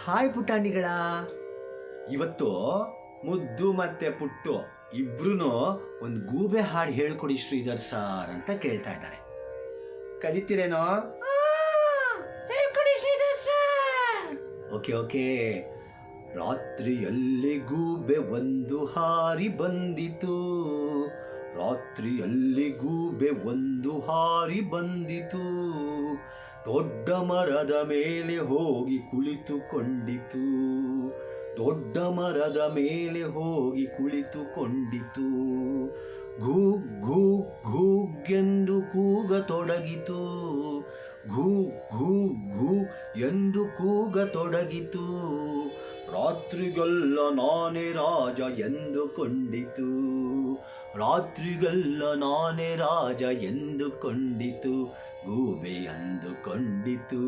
Hi ಪುಟಾಣಿಗಳ. ಇವತ್ತು ಮುದ್ದು ಮತ್ತೆ ಪುಟ್ಟು ಇಬ್ರು ಒಂದು ಗೂಬೆ ಹಾಡು ಹೇಳ್ಕೊಡಿ ಶ್ರೀಧರ್ ಸರ್ ಅಂತ ಕೇಳ್ತಾ ಇದ್ದಾರೆ. ಕಲಿತೀರೇನೋ? ಹೇಳ್ಕೊಡಿ ಶ್ರೀಧರ್ ಸರ್. Okay okay. ರಾತ್ರಿಯಲ್ಲಿ ಗೂಬೆ ಒಂದು ಹಾರಿ ಬಂದಿತು, ರಾತ್ರಿಯಲ್ಲಿ ಗೂಬೆ ಒಂದು ಹಾರಿ ಬಂದಿತು, ದೊಡ್ಡ ಮರದ ಮೇಲೆ ಹೋಗಿ ಕುಳಿತುಕೊಂಡಿತು, ದೊಡ್ಡ ಮರದ ಮೇಲೆ ಹೋಗಿ ಕುಳಿತುಕೊಂಡಿತು. ಘೂ ಘೂ ಘೂಗೆಂದು ಕೂಗತೊಡಗಿತು, ಘೂ ಘೂ ಘೂ ಎಂದು ಕೂಗತೊಡಗಿತು. ರಾತ್ರಿಗೆಲ್ಲ ನಾನೇ ರಾಜ ಎಂದುಕೊಂಡಿತು, ರಾತ್ರಿಗೆಲ್ಲ ನಾನೇ ರಾಜ ಎಂದುಕೊಂಡಿತು, ಗೂಬೆ ಅಂದುಕೊಂಡಿತು.